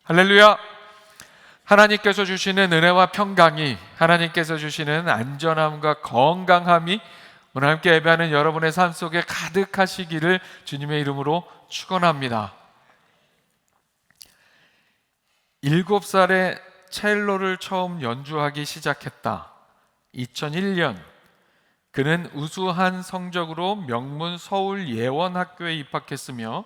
할렐루야! 하나님께서 주시는 은혜와 평강이, 하나님께서 주시는 안전함과 건강함이 오늘 함께 예배하는 여러분의 삶 속에 가득하시기를 주님의 이름으로 축원합니다. 7살에 첼로를 처음 연주하기 시작했다. 2001년 그는 우수한 성적으로 명문 서울 예원학교에 입학했으며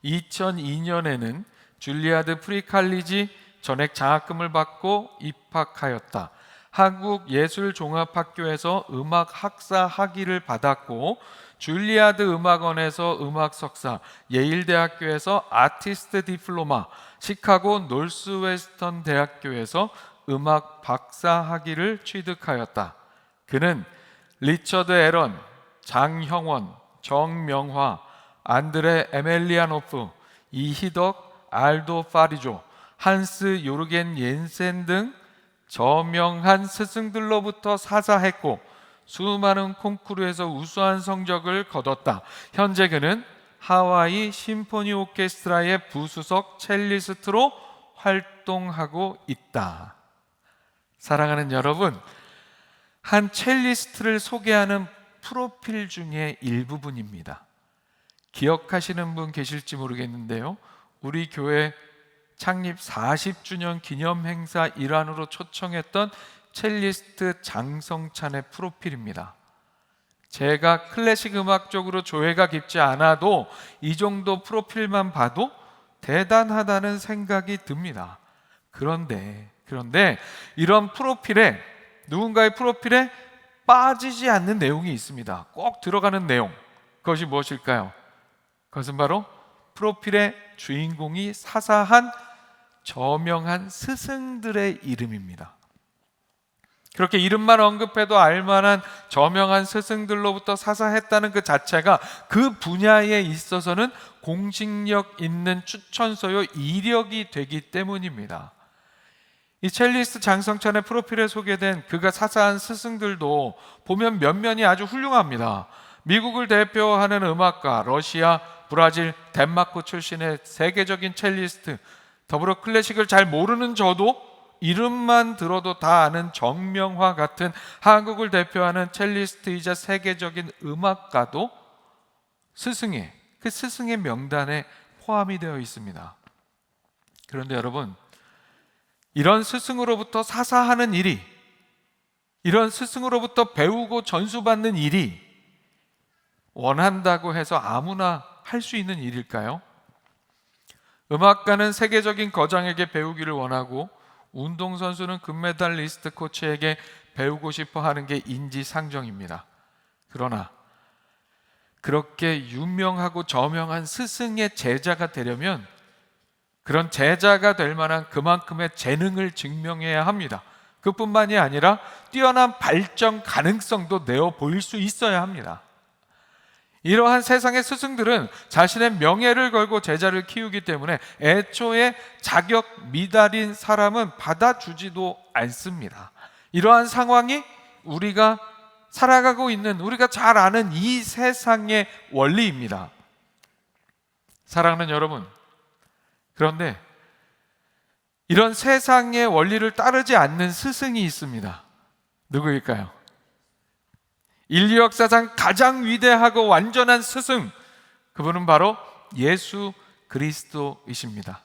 2002년에는 줄리아드 프리칼리지 전액 장학금을 받고 입학하였다. 한국예술종합학교에서 음악 학사 학위를 받았고 줄리아드 음악원에서 음악 석사, 예일대학교에서 아티스트 디플로마, 시카고 노스웨스턴 대학교에서 음악 박사 학위를 취득하였다. 그는 리처드 에런, 장형원, 정명화, 안드레 에멜리아노프, 이희덕, 알도 파리조, 한스 요르겐 옌센 등 저명한 스승들로부터 사사했고 수많은 콩쿠르에서 우수한 성적을 거뒀다. 현재 그는 하와이 심포니 오케스트라의 부수석 첼리스트로 활동하고 있다. 사랑하는 여러분, 한 첼리스트를 소개하는 프로필 중에 일부분입니다. 기억하시는 분 계실지 모르겠는데요, 우리 교회 창립 40주년 기념 행사 일환으로 초청했던 첼리스트 장성찬의 프로필입니다. 제가 클래식 음악 쪽으로 조예가 깊지 않아도 이 정도 프로필만 봐도 대단하다는 생각이 듭니다. 그런데 이런 프로필에, 누군가의 프로필에 빠지지 않는 내용이 있습니다. 꼭 들어가는 내용, 그것이 무엇일까요? 그것은 바로 프로필의 주인공이 사사한 저명한 스승들의 이름입니다. 그렇게 이름만 언급해도 알만한 저명한 스승들로부터 사사했다는 그 자체가 그 분야에 있어서는 공식력 있는 추천서요, 이력이 되기 때문입니다. 이 첼리스트 장성찬의 프로필에 소개된 그가 사사한 스승들도 보면 면면이 아주 훌륭합니다. 미국을 대표하는 음악가, 러시아, 브라질, 덴마크 출신의 세계적인 첼리스트, 더불어 클래식을 잘 모르는 저도 이름만 들어도 다 아는 정명화 같은 한국을 대표하는 첼리스트이자 세계적인 음악가도 그 스승의 명단에 포함이 되어 있습니다. 그런데 여러분, 이런 스승으로부터 사사하는 일이, 이런 스승으로부터 배우고 전수받는 일이 원한다고 해서 아무나 할 수 있는 일일까요? 음악가는 세계적인 거장에게 배우기를 원하고 운동선수는 금메달리스트 코치에게 배우고 싶어 하는 게 인지상정입니다. 그러나 그렇게 유명하고 저명한 스승의 제자가 되려면 그런 제자가 될 만한 그만큼의 재능을 증명해야 합니다. 그뿐만이 아니라 뛰어난 발전 가능성도 내어 보일 수 있어야 합니다. 이러한 세상의 스승들은 자신의 명예를 걸고 제자를 키우기 때문에 애초에 자격 미달인 사람은 받아주지도 않습니다. 이러한 상황이 우리가 살아가고 있는, 우리가 잘 아는 이 세상의 원리입니다. 사랑하는 여러분, 그런데 이런 세상의 원리를 따르지 않는 스승이 있습니다. 누구일까요? 인류 역사상 가장 위대하고 완전한 스승, 그분은 바로 예수 그리스도이십니다.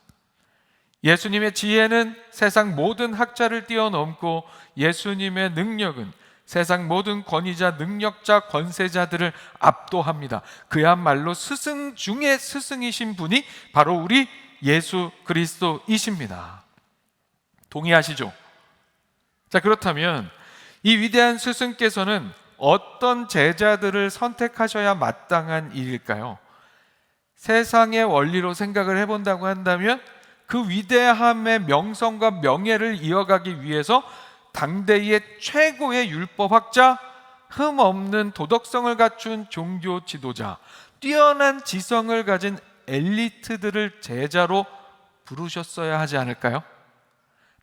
예수님의 지혜는 세상 모든 학자를 뛰어넘고 예수님의 능력은 세상 모든 권위자, 능력자, 권세자들을 압도합니다. 그야말로 스승 중에 스승이신 분이 바로 우리 예수 그리스도이십니다. 동의하시죠? 자, 그렇다면 이 위대한 스승께서는 어떤 제자들을 선택하셔야 마땅한 일일까요? 세상의 원리로 생각을 해본다고 한다면 그 위대함의 명성과 명예를 이어가기 위해서 당대의 최고의 율법학자, 흠없는 도덕성을 갖춘 종교 지도자, 뛰어난 지성을 가진 엘리트들을 제자로 부르셨어야 하지 않을까요?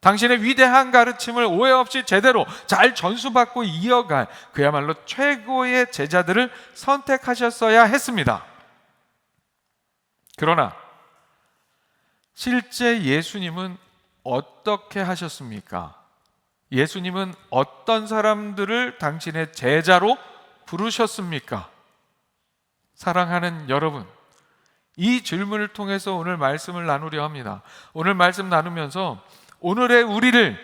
당신의 위대한 가르침을 오해 없이 제대로 잘 전수받고 이어갈 그야말로 최고의 제자들을 선택하셨어야 했습니다. 그러나 실제 예수님은 어떻게 하셨습니까? 예수님은 어떤 사람들을 당신의 제자로 부르셨습니까? 사랑하는 여러분, 이 질문을 통해서 오늘 말씀을 나누려 합니다. 오늘 말씀 나누면서 오늘의 우리를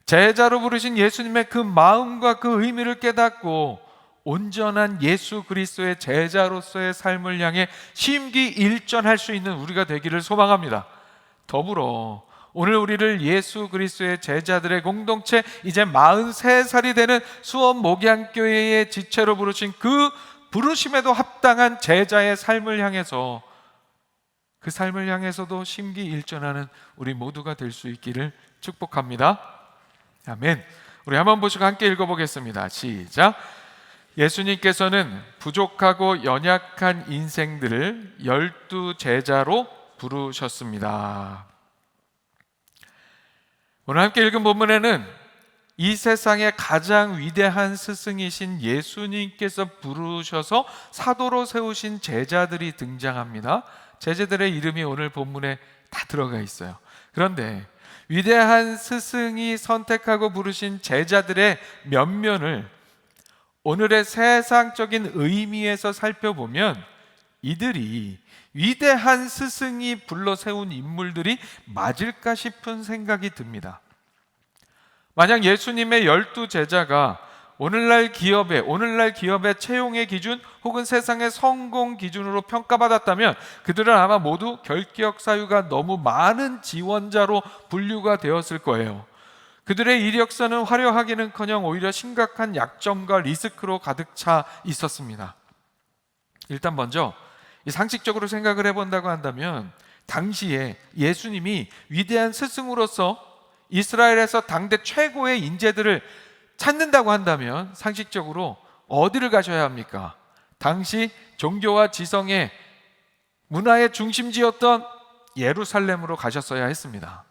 제자로 부르신 예수님의 그 마음과 그 의미를 깨닫고 온전한 예수 그리스도의 제자로서의 삶을 향해 심기일전할 수 있는 우리가 되기를 소망합니다. 더불어 오늘 우리를 예수 그리스도의 제자들의 공동체, 이제 43살이 되는 수원 목양교회의 지체로 부르신 그 부르심에도 합당한 제자의 삶을 향해서, 그 삶을 향해서도 심기일전하는 우리 모두가 될 수 있기를 축복합니다. 아멘. 우리 한번 보시고 함께 읽어보겠습니다. 시작. 예수님께서는 부족하고 연약한 인생들을 12 제자로 부르셨습니다. 오늘 함께 읽은 본문에는 이 세상의 가장 위대한 스승이신 예수님께서 부르셔서 사도로 세우신 제자들이 등장합니다. 제자들의 이름이 오늘 본문에 다 들어가 있어요. 그런데 위대한 스승이 선택하고 부르신 제자들의 면면을 오늘의 세상적인 의미에서 살펴보면 이들이 위대한 스승이 불러 세운 인물들이 맞을까 싶은 생각이 듭니다. 만약 예수님의 12 제자가 오늘날 기업의 채용의 기준 혹은 세상의 성공 기준으로 평가받았다면 그들은 아마 모두 결격 사유가 너무 많은 지원자로 분류가 되었을 거예요. 그들의 이력서는 화려하기는커녕 오히려 심각한 약점과 리스크로 가득 차 있었습니다. 일단 먼저 이 상식적으로 생각을 해본다고 한다면 당시에 예수님이 위대한 스승으로서 이스라엘에서 당대 최고의 인재들을 찾는다고 한다면 상식적으로 어디를 가셔야 합니까? 당시 종교와 지성의 문화의 중심지였던 예루살렘으로 가셨어야 했습니다.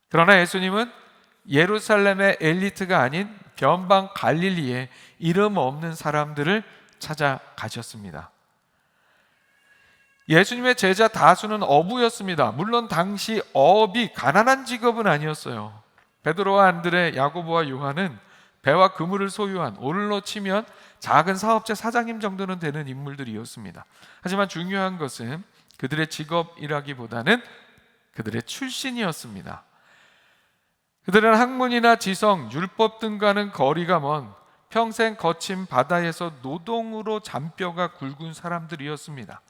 그러나 예수님은 예루살렘의 엘리트가 아닌 변방 갈릴리의 이름 없는 사람들을 찾아가셨습니다. 예수님의 제자 다수는 어부였습니다. 물론 당시 어업이 가난한 직업은 아니었어요. 베드로와 안드레, 야고보와 요한은 배와 그물을 소유한, 오늘로 치면 작은 사업체 사장님 정도는 되는 인물들이었습니다. 하지만 중요한 것은 그들의 직업이라기보다는 그들의 출신이었습니다. 그들은 학문이나 지성, 율법 등과는 거리가 먼 평생 거친 바다에서 노동으로 잔뼈가 굵은 사람들이었습니다.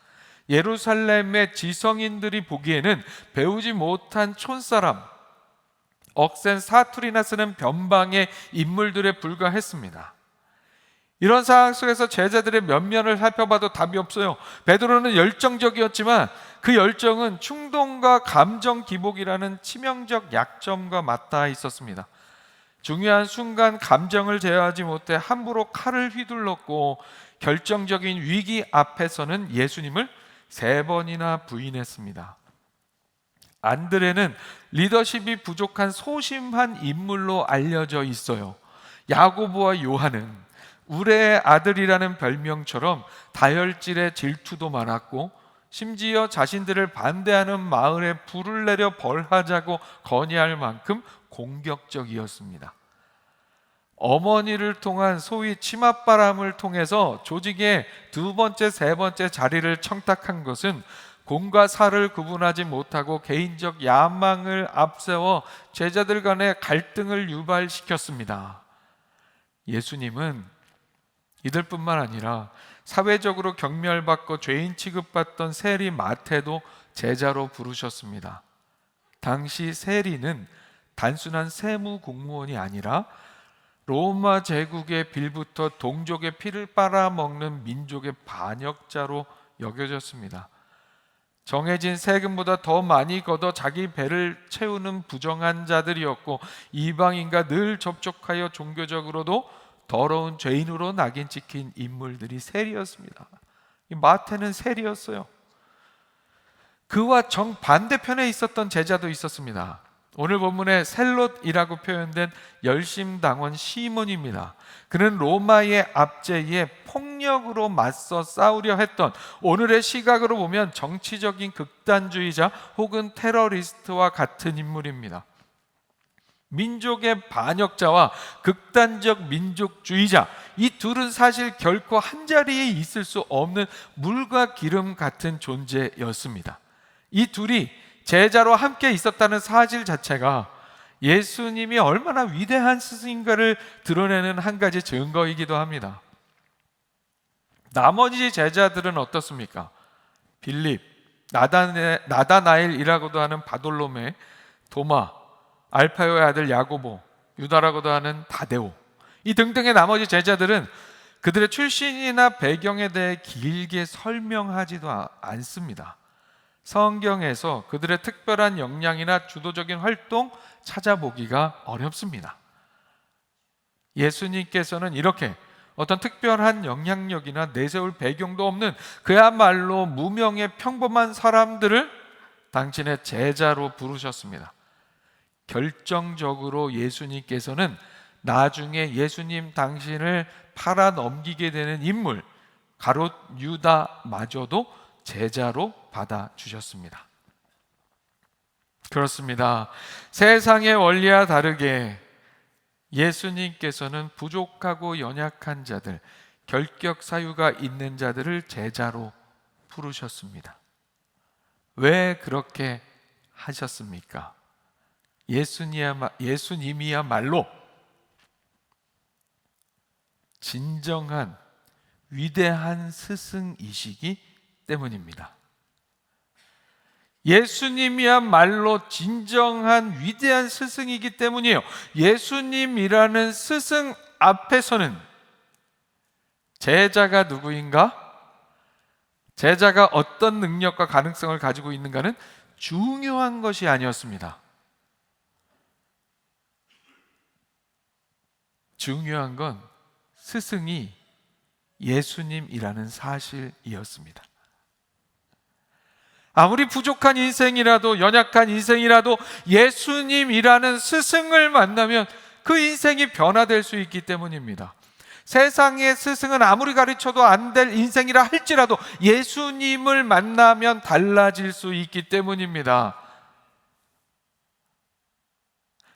예루살렘의 지성인들이 보기에는 배우지 못한 촌사람, 억센 사투리나 쓰는 변방의 인물들에 불과했습니다. 이런 상황 속에서 제자들의 면면을 살펴봐도 답이 없어요. 베드로는 열정적이었지만 그 열정은 충동과 감정 기복이라는 치명적 약점과 맞닿아 있었습니다. 중요한 순간 감정을 제어하지 못해 함부로 칼을 휘둘렀고 결정적인 위기 앞에서는 예수님을 3번이나 부인했습니다. 안드레는 리더십이 부족한 소심한 인물로 알려져 있어요. 야고보와 요한은 우레의 아들이라는 별명처럼 다혈질의 질투도 많았고 심지어 자신들을 반대하는 마을에 불을 내려 벌하자고 건의할 만큼 공격적이었습니다. 어머니를 통한 소위 치맛바람을 통해서 조직의 2번째, 3번째 자리를 청탁한 것은 공과 사를 구분하지 못하고 개인적 야망을 앞세워 제자들 간의 갈등을 유발시켰습니다. 예수님은 이들뿐만 아니라 사회적으로 경멸받고 죄인 취급받던 세리 마태도 제자로 부르셨습니다. 당시 세리는 단순한 세무 공무원이 아니라 로마 제국의 빌부터 동족의 피를 빨아먹는 민족의 반역자로 여겨졌습니다. 정해진 세금보다 더 많이 걷어 자기 배를 채우는 부정한 자들이었고 이방인과 늘 접촉하여 종교적으로도 더러운 죄인으로 낙인 찍힌 인물들이 세리였습니다. 마태는 세리였어요. 그와 정반대편에 있었던 제자도 있었습니다. 오늘 본문의 셀롯이라고 표현된 열심당원 시몬입니다. 그는 로마의 압제에 폭력으로 맞서 싸우려 했던, 오늘의 시각으로 보면 정치적인 극단주의자 혹은 테러리스트와 같은 인물입니다. 민족의 반역자와 극단적 민족주의자, 이 둘은 사실 결코 한자리에 있을 수 없는 물과 기름 같은 존재였습니다. 이 둘이 제자로 함께 있었다는 사실 자체가 예수님이 얼마나 위대한 스승인가를 드러내는 한 가지 증거이기도 합니다. 나머지 제자들은 어떻습니까? 빌립, 나다나엘이라고도 하는 바돌로메, 도마, 알파요의 아들 야고보, 유다라고도 하는 다데오, 이 등등의 나머지 제자들은 그들의 출신이나 배경에 대해 길게 설명하지도 않습니다. 성경에서 그들의 특별한 역량이나 주도적인 활동 찾아보기가 어렵습니다. 예수님께서는 이렇게 어떤 특별한 영향력이나 내세울 배경도 없는 그야말로 무명의 평범한 사람들을 당신의 제자로 부르셨습니다. 결정적으로 예수님께서는 나중에 예수님 당신을 팔아 넘기게 되는 인물 가롯 유다마저도 제자로 받아주셨습니다. 그렇습니다. 세상의 원리와 다르게 예수님께서는 부족하고 연약한 자들, 결격 사유가 있는 자들을 제자로 부르셨습니다. 왜 그렇게 하셨습니까? 예수님이야말로 진정한 위대한 스승이시기 때문입니다. 예수님이야말로 진정한 위대한 스승이기 때문이에요. 예수님이라는 스승 앞에서는 제자가 누구인가? 제자가 어떤 능력과 가능성을 가지고 있는가는 중요한 것이 아니었습니다. 중요한 건 스승이 예수님이라는 사실이었습니다. 아무리 부족한 인생이라도, 연약한 인생이라도 예수님이라는 스승을 만나면 그 인생이 변화될 수 있기 때문입니다. 세상의 스승은 아무리 가르쳐도 안 될 인생이라 할지라도 예수님을 만나면 달라질 수 있기 때문입니다.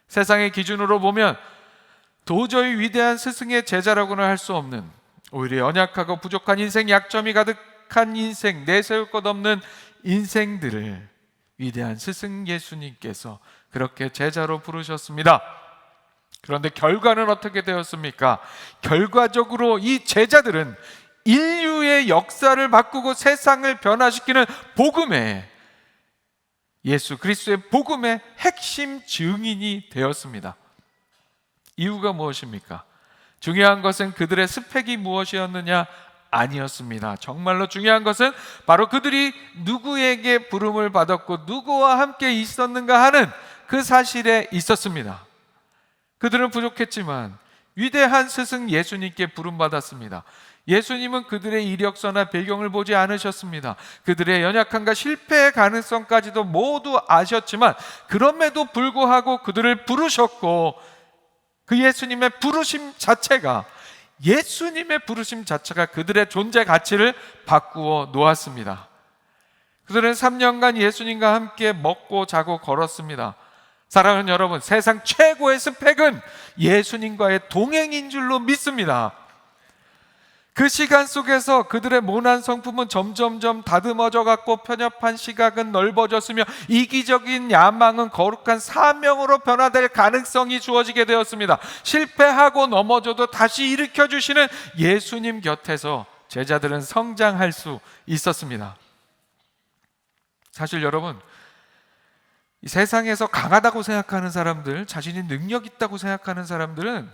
세상의 기준으로 보면 도저히 위대한 스승의 제자라고는 할 수 없는, 오히려 연약하고 부족한 인생, 약점이 가득한 인생, 내세울 것 없는 인생들을 위대한 스승 예수님께서 그렇게 제자로 부르셨습니다. 그런데 결과는 어떻게 되었습니까? 결과적으로 이 제자들은 인류의 역사를 바꾸고 세상을 변화시키는 복음의, 예수 그리스도의 복음의 핵심 증인이 되었습니다. 이유가 무엇입니까? 중요한 것은 그들의 스펙이 무엇이었느냐? 아니었습니다. 정말로 중요한 것은 바로 그들이 누구에게 부름을 받았고 누구와 함께 있었는가 하는 그 사실에 있었습니다. 그들은 부족했지만 위대한 스승 예수님께 부름받았습니다. 예수님은 그들의 이력서나 배경을 보지 않으셨습니다. 그들의 연약함과 실패의 가능성까지도 모두 아셨지만 그럼에도 불구하고 그들을 부르셨고, 그 예수님의 부르심 자체가, 예수님의 부르심 자체가 그들의 존재 가치를 바꾸어 놓았습니다. 그들은 3년간 예수님과 함께 먹고 자고 걸었습니다. 사랑하는 여러분, 세상 최고의 스펙은 예수님과의 동행인 줄로 믿습니다. 그 시간 속에서 그들의 모난 성품은 점점점 다듬어져 갔고 편협한 시각은 넓어졌으며 이기적인 야망은 거룩한 사명으로 변화될 가능성이 주어지게 되었습니다. 실패하고 넘어져도 다시 일으켜주시는 예수님 곁에서 제자들은 성장할 수 있었습니다. 사실 여러분, 이 세상에서 강하다고 생각하는 사람들, 자신이 능력 있다고 생각하는 사람들은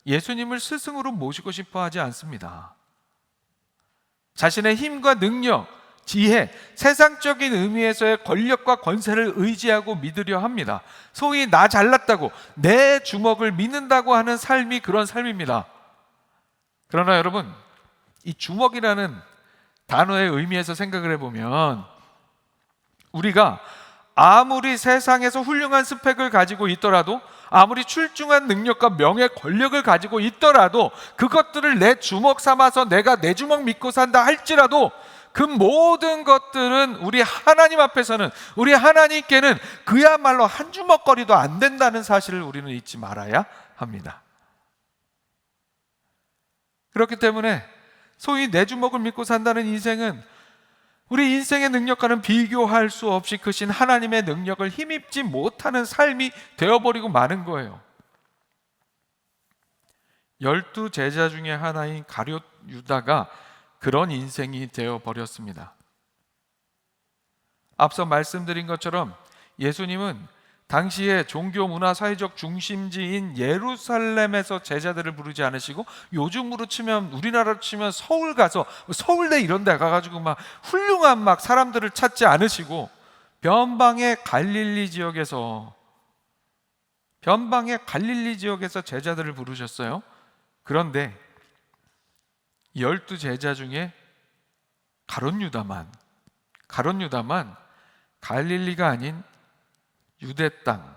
예수님을 스승으로 모시고 싶어 하지 않습니다. 자신의 힘과 능력, 지혜, 세상적인 의미에서의 권력과 권세를 의지하고 믿으려 합니다. 소위 나 잘났다고, 내 주먹을 믿는다고 하는 삶이 그런 삶입니다. 그러나 여러분, 이 주먹이라는 단어의 의미에서 생각을 해보면 우리가 아무리 세상에서 훌륭한 스펙을 가지고 있더라도, 아무리 출중한 능력과 명예, 권력을 가지고 있더라도, 그것들을 내 주먹 삼아서 내가 내 주먹 믿고 산다 할지라도 그 모든 것들은 우리 하나님 앞에서는, 우리 하나님께는 그야말로 한 주먹거리도 안 된다는 사실을 우리는 잊지 말아야 합니다. 그렇기 때문에 소위 내 주먹을 믿고 산다는 인생은 우리 인생의 능력과는 비교할 수 없이 크신 하나님의 능력을 힘입지 못하는 삶이 되어버리고 마는 거예요. 12 제자 중에 하나인 가룟 유다가 그런 인생이 되어버렸습니다. 앞서 말씀드린 것처럼 예수님은 당시에 종교 문화 사회적 중심지인 예루살렘에서 제자들을 부르지 않으시고, 요즘으로 치면, 우리나라로 치면 서울 가서, 서울대 이런 데 가가지고 막 훌륭한 막 사람들을 찾지 않으시고, 변방의 갈릴리 지역에서 제자들을 부르셨어요. 그런데 12 제자 중에 가룟 유다만 갈릴리가 아닌 유대 땅,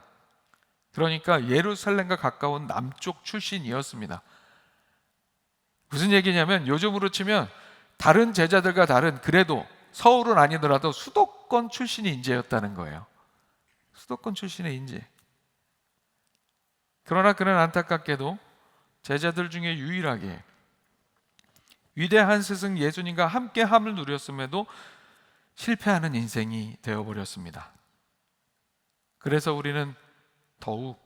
그러니까 예루살렘과 가까운 남쪽 출신이었습니다. 무슨 얘기냐면, 요즘으로 치면 다른 제자들과 다른, 그래도 서울은 아니더라도 수도권 출신의 인재였다는 거예요. 수도권 출신의 인재. 그러나 그는 안타깝게도 제자들 중에 유일하게 위대한 스승 예수님과 함께함을 누렸음에도 실패하는 인생이 되어버렸습니다. 그래서 우리는 더욱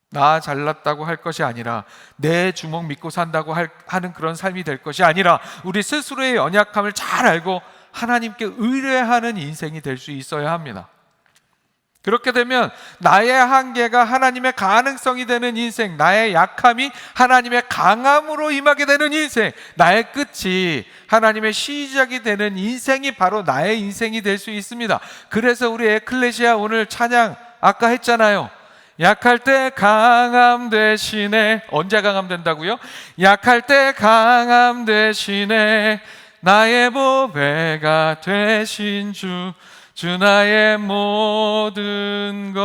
나 잘났다고 할 것이 아니라, 내 주먹 믿고 산다고 하는 그런 삶이 될 것이 아니라, 우리 스스로의 연약함을 잘 알고 하나님께 의뢰하는 인생이 될 수 있어야 합니다. 그렇게 되면 나의 한계가 하나님의 가능성이 되는 인생, 나의 약함이 하나님의 강함으로 임하게 되는 인생, 나의 끝이 하나님의 시작이 되는 인생이 바로 나의 인생이 될 수 있습니다. 그래서 우리 에클레시아 오늘 찬양 아까 했잖아요. 약할 때 강함 되시네. 언제 강함 된다고요? 약할 때 강함 되시네. 나의 보배가 되신 주 나의 모든 것.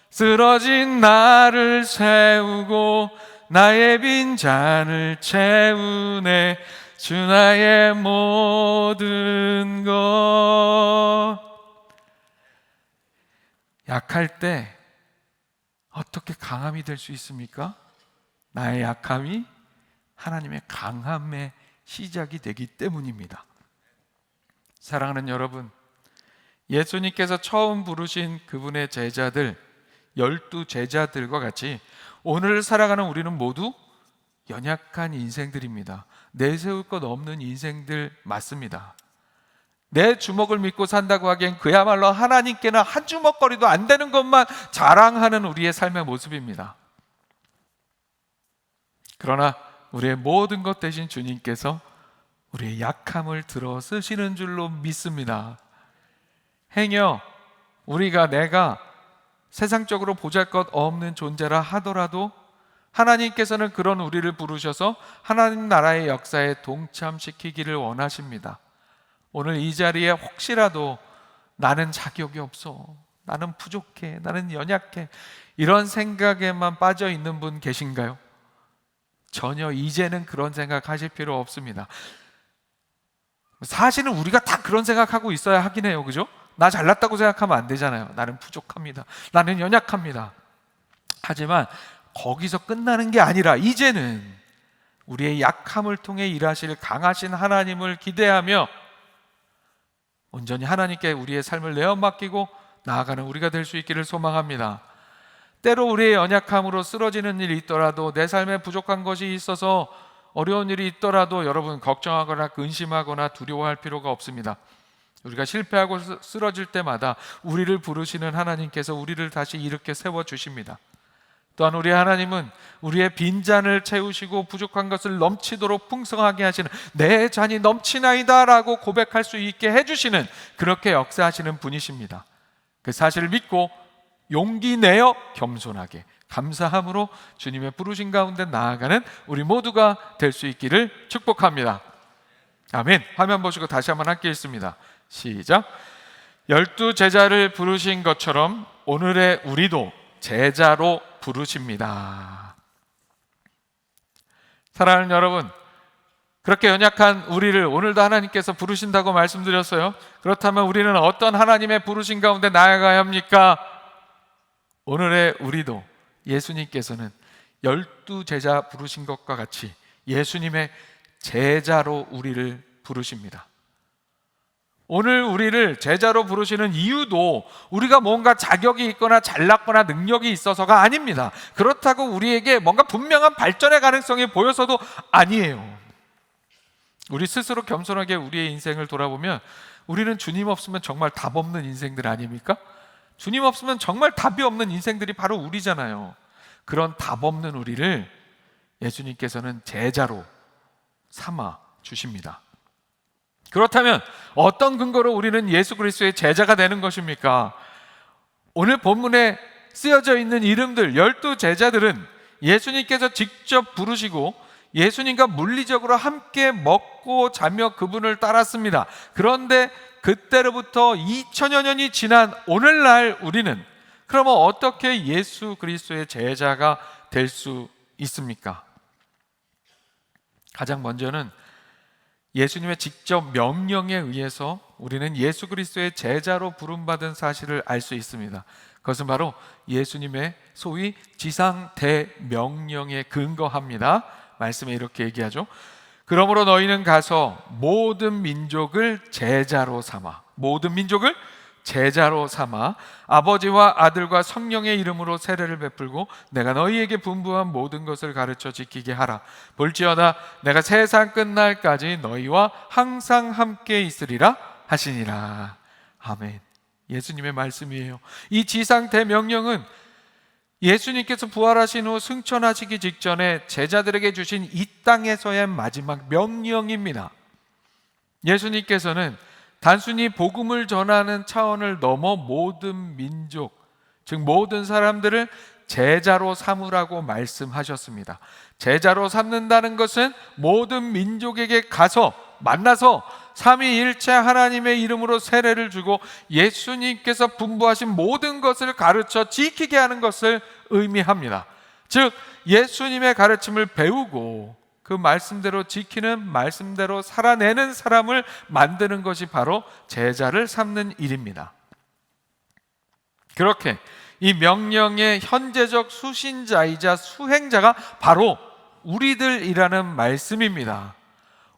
쓰러진 나를 세우고 나의 빈잔을 채우네. 주 나의 모든 것. 약할 때 어떻게 강함이 될 수 있습니까? 나의 약함이 하나님의 강함의 시작이 되기 때문입니다. 사랑하는 여러분, 예수님께서 처음 부르신 그분의 제자들, 12 제자들과 같이 오늘 살아가는 우리는 모두 연약한 인생들입니다. 내세울 것 없는 인생들 맞습니다. 내 주먹을 믿고 산다고 하기엔 그야말로 하나님께는 한 주먹거리도 안 되는 것만 자랑하는 우리의 삶의 모습입니다. 그러나 우리의 모든 것 대신 주님께서 우리의 약함을 들어 쓰시는 줄로 믿습니다. 행여 내가 세상적으로 보잘것 없는 존재라 하더라도 하나님께서는 그런 우리를 부르셔서 하나님 나라의 역사에 동참시키기를 원하십니다. 오늘 이 자리에 혹시라도 나는 자격이 없어, 나는 부족해, 나는 연약해, 이런 생각에만 빠져 있는 분 계신가요? 전혀 이제는 그런 생각하실 필요 없습니다. 사실은 우리가 다 그런 생각하고 있어야 하긴 해요. 그죠? 나 잘났다고 생각하면 안 되잖아요. 나는 부족합니다. 나는 연약합니다. 하지만 거기서 끝나는 게 아니라 이제는 우리의 약함을 통해 일하실 강하신 하나님을 기대하며 온전히 하나님께 우리의 삶을 내어 맡기고 나아가는 우리가 될 수 있기를 소망합니다. 때로 우리의 연약함으로 쓰러지는 일이 있더라도, 내 삶에 부족한 것이 있어서 어려운 일이 있더라도 여러분 걱정하거나 근심하거나 두려워할 필요가 없습니다. 우리가 실패하고 쓰러질 때마다 우리를 부르시는 하나님께서 우리를 다시 일으켜 세워주십니다. 또한 우리 하나님은 우리의 빈잔을 채우시고 부족한 것을 넘치도록 풍성하게 하시는, 내 잔이 넘치나이다 라고 고백할 수 있게 해주시는, 그렇게 역사하시는 분이십니다. 그 사실을 믿고 용기 내어 겸손하게 감사함으로 주님의 부르신 가운데 나아가는 우리 모두가 될 수 있기를 축복합니다. 아멘. 화면 보시고 다시 한번 함께 읽습니다. 시작. 12제자를 부르신 것처럼 오늘의 우리도 제자로 부르십니다. 사랑하는 여러분, 그렇게 연약한 우리를 오늘도 하나님께서 부르신다고 말씀드렸어요. 그렇다면 우리는 어떤 하나님의 부르신 가운데 나아가야 합니까? 오늘의 우리도 예수님께서는 12제자 부르신 것과 같이 예수님의 제자로 우리를 부르십니다. 오늘 우리를 제자로 부르시는 이유도 우리가 뭔가 자격이 있거나 잘났거나 능력이 있어서가 아닙니다. 그렇다고 우리에게 뭔가 분명한 발전의 가능성이 보여서도 아니에요. 우리 스스로 겸손하게 우리의 인생을 돌아보면 우리는 주님 없으면 정말 답 없는 인생들 아닙니까? 주님 없으면 정말 답이 없는 인생들이 바로 우리잖아요. 그런 답 없는 우리를 예수님께서는 제자로 삼아 주십니다. 그렇다면 어떤 근거로 우리는 예수 그리스도의 제자가 되는 것입니까? 오늘 본문에 쓰여져 있는 이름들 12제자들은 예수님께서 직접 부르시고 예수님과 물리적으로 함께 먹고 자며 그분을 따랐습니다. 그런데 그때로부터 2000여 년이 지난 오늘날 우리는 그러면 어떻게 예수 그리스도의 제자가 될 수 있습니까? 가장 먼저는 예수님의 직접 명령에 의해서 우리는 예수 그리스도의 제자로 부름받은 사실을 알 수 있습니다. 그것은 바로 예수님의 소위 지상 대명령에 근거합니다. 말씀에 이렇게 얘기하죠. 그러므로 너희는 가서 모든 민족을 제자로 삼아, 모든 민족을 제자로 삼아 아버지와 아들과 성령의 이름으로 세례를 베풀고 내가 너희에게 분부한 모든 것을 가르쳐 지키게 하라. 볼지어다 내가 세상 끝날까지 너희와 항상 함께 있으리라 하시니라. 아멘. 예수님의 말씀이에요. 이 지상 대명령은 예수님께서 부활하신 후 승천하시기 직전에 제자들에게 주신 이 땅에서의 마지막 명령입니다. 예수님께서는 단순히 복음을 전하는 차원을 넘어 모든 민족, 즉 모든 사람들을 제자로 삼으라고 말씀하셨습니다. 제자로 삼는다는 것은 모든 민족에게 가서 만나서 삼위일체 하나님의 이름으로 세례를 주고 예수님께서 분부하신 모든 것을 가르쳐 지키게 하는 것을 의미합니다. 즉 예수님의 가르침을 배우고 그 말씀대로 지키는, 말씀대로 살아내는 사람을 만드는 것이 바로 제자를 삼는 일입니다. 그렇게 이 명령의 현재적 수신자이자 수행자가 바로 우리들이라는 말씀입니다.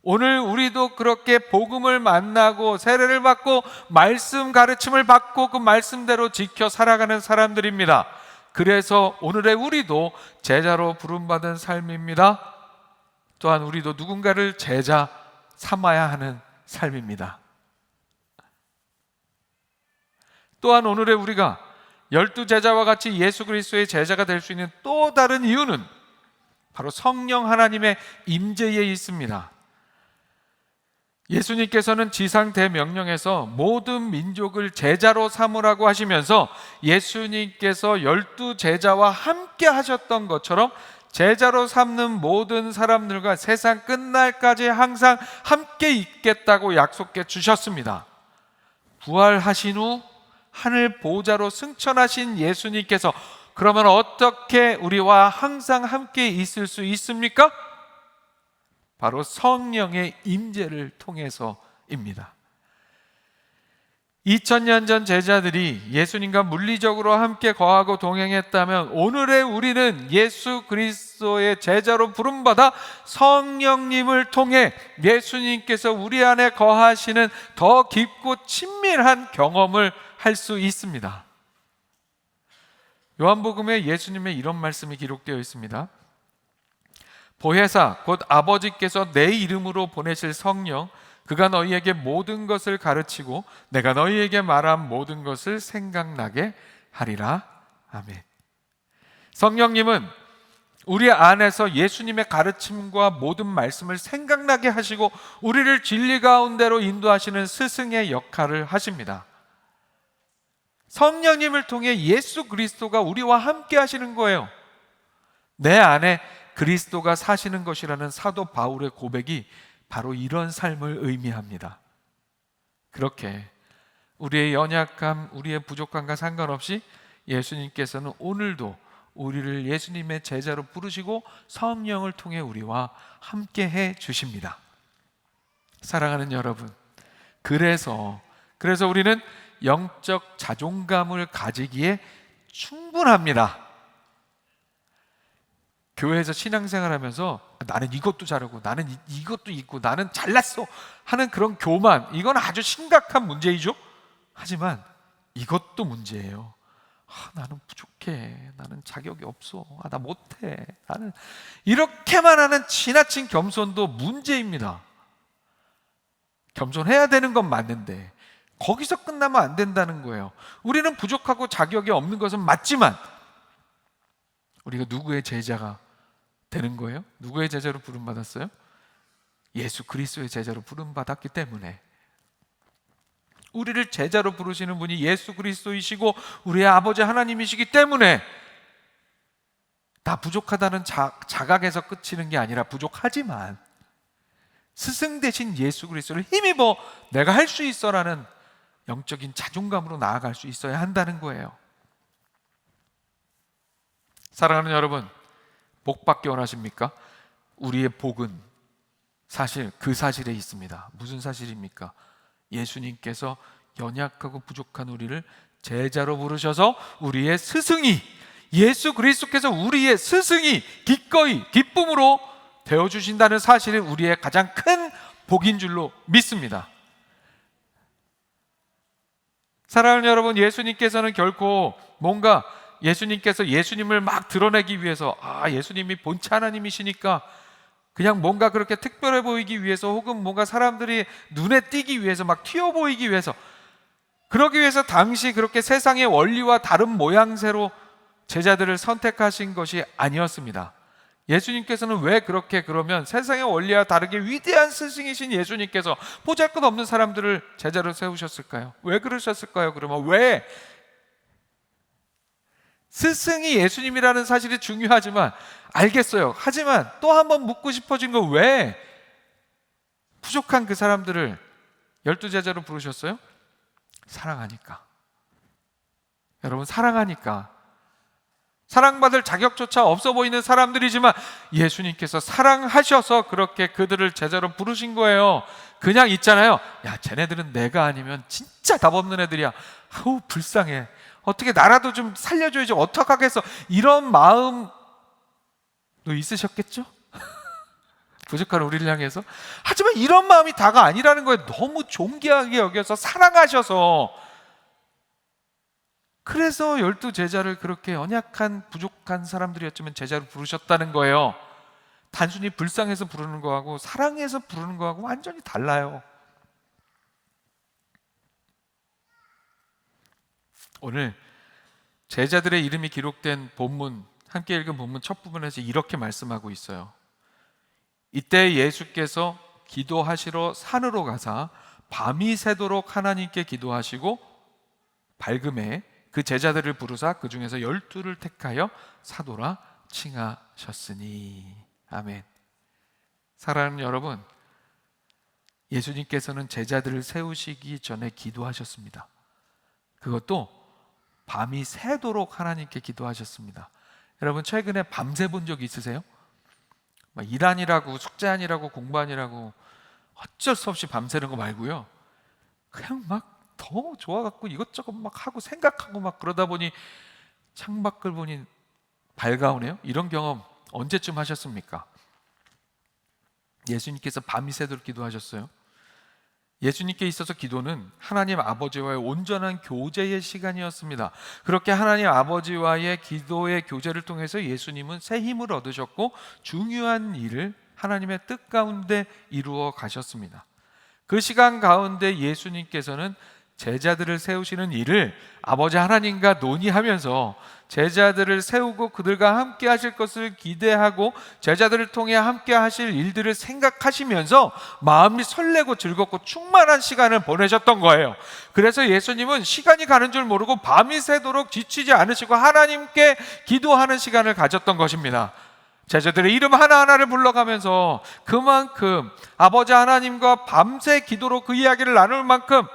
오늘 우리도 그렇게 복음을 만나고 세례를 받고 말씀 가르침을 받고 그 말씀대로 지켜 살아가는 사람들입니다. 그래서 오늘의 우리도 제자로 부름받은 삶입니다. 또한 우리도 누군가를 제자 삼아야 하는 삶입니다. 또한 오늘의 우리가 12제자와 같이 예수 그리스도의 제자가 될 수 있는 또 다른 이유는 바로 성령 하나님의 임재에 있습니다. 예수님께서는 지상 대명령에서 모든 민족을 제자로 삼으라고 하시면서 예수님께서 12제자와 함께 하셨던 것처럼 제자로 삼는 모든 사람들과 세상 끝날까지 항상 함께 있겠다고 약속해 주셨습니다. 부활하신 후 하늘 보좌로 승천하신 예수님께서 그러면 어떻게 우리와 항상 함께 있을 수 있습니까? 바로 성령의 임재를 통해서입니다. 2000년 전 제자들이 예수님과 물리적으로 함께 거하고 동행했다면 오늘의 우리는 예수 그리스도의 제자로 부름받아 성령님을 통해 예수님께서 우리 안에 거하시는 더 깊고 친밀한 경험을 할 수 있습니다. 요한복음에 예수님의 이런 말씀이 기록되어 있습니다. 보혜사 곧 아버지께서 내 이름으로 보내실 성령 그가 너희에게 모든 것을 가르치고 내가 너희에게 말한 모든 것을 생각나게 하리라. 아멘. 성령님은 우리 안에서 예수님의 가르침과 모든 말씀을 생각나게 하시고 우리를 진리 가운데로 인도하시는 스승의 역할을 하십니다. 성령님을 통해 예수 그리스도가 우리와 함께 하시는 거예요. 내 안에 그리스도가 사시는 것이라는 사도 바울의 고백이 바로 이런 삶을 의미합니다. 그렇게 우리의 연약함, 우리의 부족함과 상관없이 예수님께서는 오늘도 우리를 예수님의 제자로 부르시고 성령을 통해 우리와 함께 해 주십니다. 사랑하는 여러분, 그래서 우리는 영적 자존감을 가지기에 충분합니다. 교회에서 신앙생활하면서 나는 이것도 잘하고 나는 이것도 있고 나는 잘났어 하는 그런 교만, 이건 아주 심각한 문제이죠. 하지만 이것도 문제예요. 나는 부족해, 나는 자격이 없어, 나 못해, 나는 이렇게만 하는 지나친 겸손도 문제입니다. 겸손해야 되는 건 맞는데 거기서 끝나면 안 된다는 거예요. 우리는 부족하고 자격이 없는 것은 맞지만 우리가 누구의 제자가 되는 거예요? 누구의 제자로 부름받았어요? 예수 그리스도의 제자로 부름받았기 때문에, 우리를 제자로 부르시는 분이 예수 그리스도이시고 우리의 아버지 하나님이시기 때문에 나 부족하다는 자각에서 그치는 게 아니라 부족하지만 스승 대신 예수 그리스도를 힘입어 내가 할 수 있어라는 영적인 자존감으로 나아갈 수 있어야 한다는 거예요. 사랑하는 여러분, 복 받기 원하십니까? 우리의 복은 사실 그 사실에 있습니다. 무슨 사실입니까? 예수님께서 연약하고 부족한 우리를 제자로 부르셔서 우리의 스승이, 예수 그리스도께서 우리의 스승이 기꺼이 기쁨으로 되어주신다는 사실이 우리의 가장 큰 복인 줄로 믿습니다. 사랑하는 여러분, 예수님께서는 결코 뭔가 예수님께서 예수님을 막 드러내기 위해서 예수님이 본체 하나님이시니까 그냥 뭔가 그렇게 특별해 보이기 위해서, 혹은 뭔가 사람들이 눈에 띄기 위해서, 막 튀어 보이기 위해서, 그러기 위해서 당시 그렇게 세상의 원리와 다른 모양새로 제자들을 선택하신 것이 아니었습니다. 예수님께서는 왜 그렇게, 그러면 세상의 원리와 다르게 위대한 스승이신 예수님께서 보잘것없는 사람들을 제자로 세우셨을까요? 왜 그러셨을까요? 그러면 왜? 스승이 예수님이라는 사실이 중요하지만 알겠어요. 하지만 또 한 번 묻고 싶어진 거, 왜 부족한 그 사람들을 12제자로 부르셨어요? 사랑하니까. 여러분, 사랑하니까. 사랑받을 자격조차 없어 보이는 사람들이지만 예수님께서 사랑하셔서 그렇게 그들을 제자로 부르신 거예요. 그냥 있잖아요, 야, 쟤네들은 내가 아니면 진짜 답 없는 애들이야, 아우 불쌍해, 어떻게 나라도 좀 살려줘야지, 어떡하겠어, 이런 마음도 있으셨겠죠? 부족한 우리를 향해서. 하지만 이런 마음이 다가 아니라는 거예요. 너무 존귀하게 여겨서 사랑하셔서, 그래서 12제자를 그렇게 연약한 부족한 사람들이었지만 제자로 부르셨다는 거예요. 단순히 불쌍해서 부르는 거하고 사랑해서 부르는 거하고 완전히 달라요. 오늘 제자들의 이름이 기록된 본문, 함께 읽은 본문 첫 부분에서 이렇게 말씀하고 있어요. 이때 예수께서 기도하시러 산으로 가사 밤이 새도록 하나님께 기도하시고 밝음에 그 제자들을 부르사 그 중에서 12를 택하여 사도라 칭하셨으니. 아멘. 사랑하는 여러분, 예수님께서는 제자들을 세우시기 전에 기도하셨습니다. 그것도 밤이 새도록 하나님께 기도하셨습니다. 여러분, 최근에 밤새 본 적 있으세요? 일하느라고, 숙제하느라고, 공부하느라고 어쩔 수 없이 밤새는 거 말고요, 그냥 막 더 좋아갖고 이것저것 막 하고 생각하고 막 그러다 보니 창밖을 보니 밝아오네요. 이런 경험 언제쯤 하셨습니까? 예수님께서 밤이 새도록 기도하셨어요. 예수님께 있어서 기도는 하나님 아버지와의 온전한 교제의 시간이었습니다. 그렇게 하나님 아버지와의 기도의 교제를 통해서 예수님은 새 힘을 얻으셨고 중요한 일을 하나님의 뜻 가운데 이루어 가셨습니다. 그 시간 가운데 예수님께서는 제자들을 세우시는 일을 아버지 하나님과 논의하면서 제자들을 세우고 그들과 함께 하실 것을 기대하고 제자들을 통해 함께 하실 일들을 생각하시면서 마음이 설레고 즐겁고 충만한 시간을 보내셨던 거예요. 그래서 예수님은 시간이 가는 줄 모르고 밤이 새도록 지치지 않으시고 하나님께 기도하는 시간을 가졌던 것입니다. 제자들의 이름 하나하나를 불러가면서 그만큼 아버지 하나님과 밤새 기도로 그 이야기를 나눌 만큼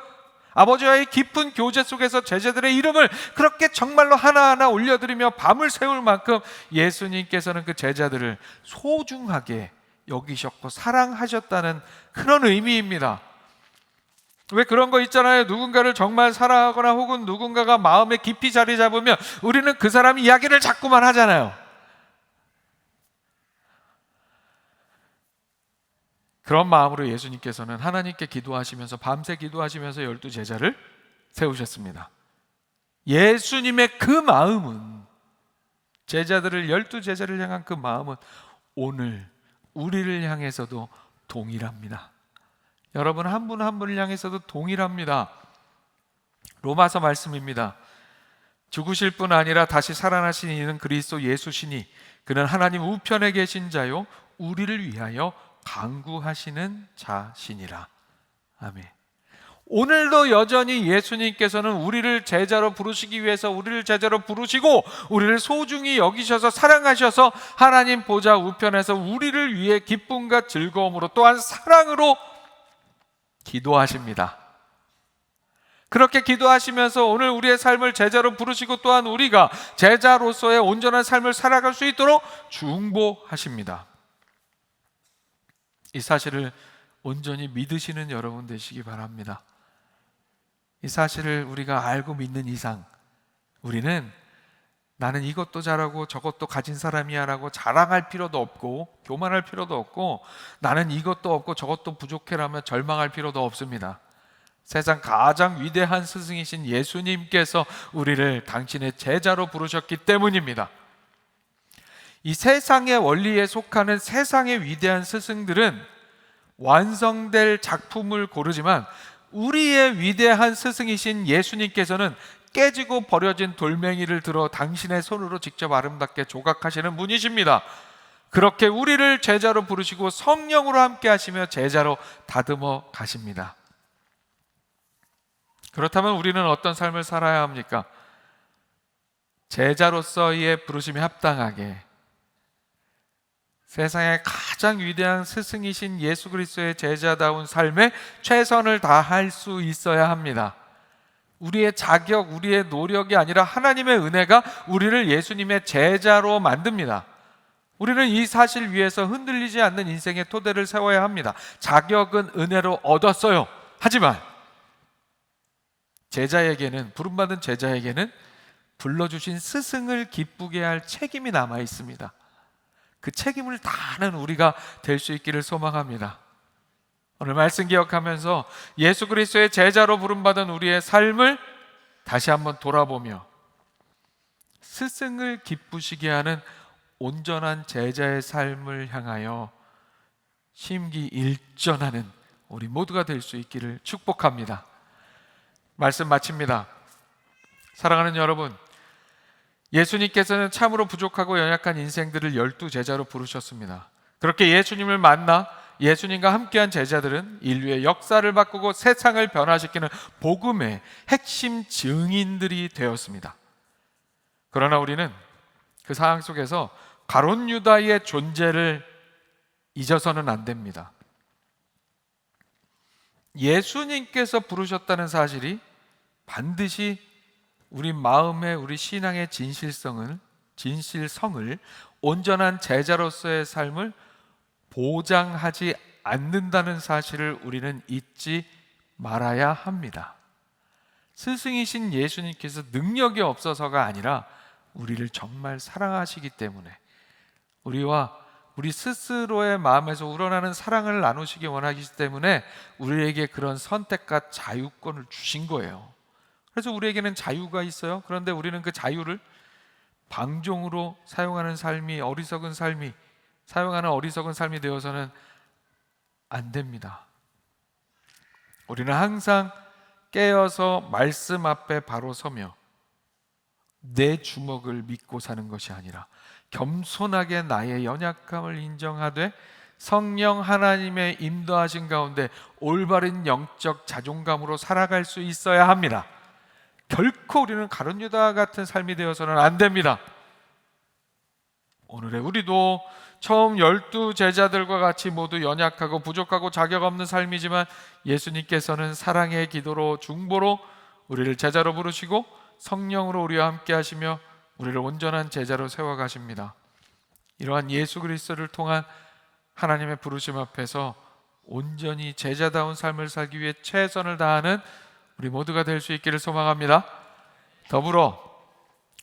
아버지와의 깊은 교제 속에서 제자들의 이름을 그렇게 정말로 하나하나 올려드리며 밤을 새울 만큼 예수님께서는 그 제자들을 소중하게 여기셨고 사랑하셨다는 그런 의미입니다. 왜 그런 거 있잖아요. 누군가를 정말 사랑하거나 혹은 누군가가 마음에 깊이 자리 잡으면 우리는 그 사람 이야기를 자꾸만 하잖아요. 그런 마음으로 예수님께서는 하나님께 기도하시면서 밤새 기도하시면서 12제자를 세우셨습니다. 예수님의 그 마음은, 제자들을 12제자를 향한 그 마음은 오늘 우리를 향해서도 동일합니다. 여러분 한 분 한 분을 향해서도 동일합니다. 로마서 말씀입니다. 죽으실 뿐 아니라 다시 살아나신 이는 그리스도 예수시니 그는 하나님 우편에 계신 자요 우리를 위하여 간구하시는 자시니라. 아멘. 오늘도 여전히 예수님께서는 우리를 제자로 부르시기 위해서 우리를 제자로 부르시고 우리를 소중히 여기셔서 사랑하셔서 하나님 보좌 우편에서 우리를 위해 기쁨과 즐거움으로 또한 사랑으로 기도하십니다. 그렇게 기도하시면서 오늘 우리의 삶을 제자로 부르시고 또한 우리가 제자로서의 온전한 삶을 살아갈 수 있도록 중보하십니다. 이 사실을 온전히 믿으시는 여러분 되시기 바랍니다. 이 사실을 우리가 알고 믿는 이상 우리는 나는 이것도 잘하고 저것도 가진 사람이야 라고 자랑할 필요도 없고 교만할 필요도 없고 나는 이것도 없고 저것도 부족해라며 절망할 필요도 없습니다. 세상 가장 위대한 스승이신 예수님께서 우리를 당신의 제자로 부르셨기 때문입니다. 이 세상의 원리에 속하는 세상의 위대한 스승들은 완성될 작품을 고르지만 우리의 위대한 스승이신 예수님께서는 깨지고 버려진 돌멩이를 들어 당신의 손으로 직접 아름답게 조각하시는 분이십니다. 그렇게 우리를 제자로 부르시고 성령으로 함께 하시며 제자로 다듬어 가십니다. 그렇다면 우리는 어떤 삶을 살아야 합니까? 제자로서의 부르심에 합당하게 세상의 가장 위대한 스승이신 예수 그리스도의 제자다운 삶에 최선을 다할 수 있어야 합니다. 우리의 자격, 우리의 노력이 아니라 하나님의 은혜가 우리를 예수님의 제자로 만듭니다. 우리는 이 사실 위에서 흔들리지 않는 인생의 토대를 세워야 합니다. 자격은 은혜로 얻었어요. 하지만 제자에게는, 부름받은 제자에게는 불러주신 스승을 기쁘게 할 책임이 남아 있습니다. 그 책임을 다하는 우리가 될 수 있기를 소망합니다. 오늘 말씀 기억하면서 예수 그리스도의 제자로 부름받은 우리의 삶을 다시 한번 돌아보며 스승을 기쁘시게 하는 온전한 제자의 삶을 향하여 심기일전하는 우리 모두가 될 수 있기를 축복합니다. 말씀 마칩니다. 사랑하는 여러분, 예수님께서는 참으로 부족하고 연약한 인생들을 12제자로 부르셨습니다. 그렇게 예수님을 만나 예수님과 함께한 제자들은 인류의 역사를 바꾸고 세상을 변화시키는 복음의 핵심 증인들이 되었습니다. 그러나 우리는 그 상황 속에서 가룟 유다의 존재를 잊어서는 안 됩니다. 예수님께서 부르셨다는 사실이 반드시 우리 마음의, 우리 신앙의 진실성을 온전한 제자로서의 삶을 보장하지 않는다는 사실을 우리는 잊지 말아야 합니다. 스승이신 예수님께서 능력이 없어서가 아니라 우리를 정말 사랑하시기 때문에 우리와 우리 스스로의 마음에서 우러나는 사랑을 나누시기 원하시기 때문에 우리에게 그런 선택과 자유권을 주신 거예요. 그래서 우리에게는 자유가 있어요. 그런데 우리는 그 자유를 방종으로 사용하는 어리석은 삶이 되어서는 안 됩니다. 우리는 항상 깨어서 말씀 앞에 바로 서며 내 주먹을 믿고 사는 것이 아니라 겸손하게 나의 연약함을 인정하되 성령 하나님의 인도하신 가운데 올바른 영적 자존감으로 살아갈 수 있어야 합니다. 결코 우리는 가룟 유다 같은 삶이 되어서는 안 됩니다. 오늘의 우리도 처음 12 제자들과 같이 모두 연약하고 부족하고 자격 없는 삶이지만 예수님께서는 사랑의 기도로 중보로 우리를 제자로 부르시고 성령으로 우리와 함께 하시며 우리를 온전한 제자로 세워가십니다. 이러한 예수 그리스도를 통한 하나님의 부르심 앞에서 온전히 제자다운 삶을 살기 위해 최선을 다하는 우리 모두가 될 수 있기를 소망합니다. 더불어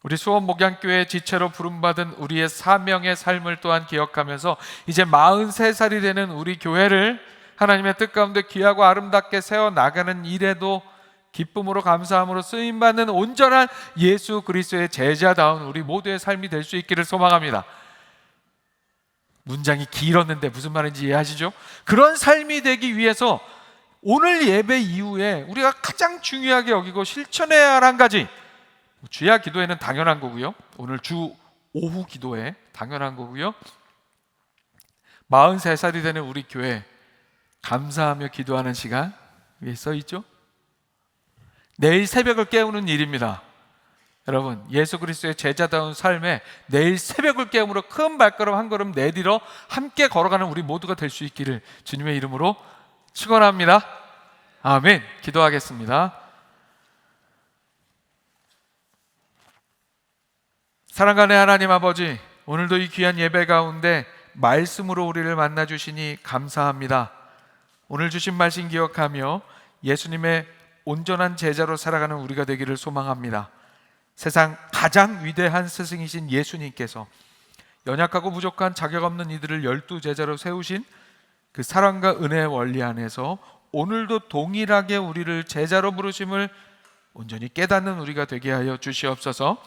우리 수원 목양교회 지체로 부름받은 우리의 사명의 삶을 또한 기억하면서 이제 43살이 되는 우리 교회를 하나님의 뜻 가운데 귀하고 아름답게 세워나가는 일에도 기쁨으로 감사함으로 쓰임받는 온전한 예수 그리스도의 제자다운 우리 모두의 삶이 될 수 있기를 소망합니다. 문장이 길었는데 무슨 말인지 이해하시죠? 그런 삶이 되기 위해서 오늘 예배 이후에 우리가 가장 중요하게 여기고 실천해야 할 한 가지, 주야 기도회는 당연한 거고요, 오늘 주 오후 기도회 당연한 거고요, 43살이 되는 우리 교회 감사하며 기도하는 시간 위에 써 있죠? 내일 새벽을 깨우는 일입니다. 여러분, 예수 그리스도의 제자다운 삶에 내일 새벽을 깨움으로 큰 발걸음 한 걸음 내디러 함께 걸어가는 우리 모두가 될 수 있기를 주님의 이름으로 축원합니다. 아멘. 기도하겠습니다. 사랑하는 하나님 아버지, 오늘도 이 귀한 예배 가운데 말씀으로 우리를 만나주시니 감사합니다. 오늘 주신 말씀 기억하며 예수님의 온전한 제자로 살아가는 우리가 되기를 소망합니다. 세상 가장 위대한 스승이신 예수님께서 연약하고 부족한 자격 없는 이들을 12 제자로 세우신 그 사랑과 은혜의 원리 안에서 오늘도 동일하게 우리를 제자로 부르심을 온전히 깨닫는 우리가 되게 하여 주시옵소서.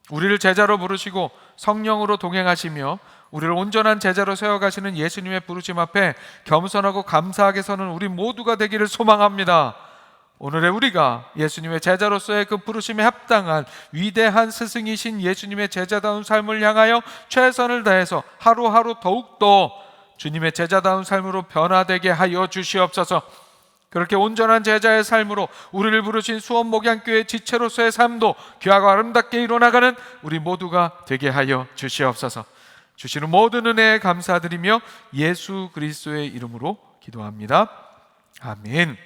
우리를 제자로 부르시고 성령으로 동행하시며 우리를 온전한 제자로 세워가시는 예수님의 부르심 앞에 겸손하고 감사하게 서는 우리 모두가 되기를 소망합니다. 오늘의 우리가 예수님의 제자로서의 그 부르심에 합당한 위대한 스승이신 예수님의 제자다운 삶을 향하여 최선을 다해서 하루하루 더욱더 주님의 제자다운 삶으로 변화되게 하여 주시옵소서. 그렇게 온전한 제자의 삶으로 우리를 부르신 수원 목양교회 지체로서의 삶도 귀하고 아름답게 이루어나가는 우리 모두가 되게 하여 주시옵소서. 주시는 모든 은혜에 감사드리며 예수 그리스도의 이름으로 기도합니다. 아멘.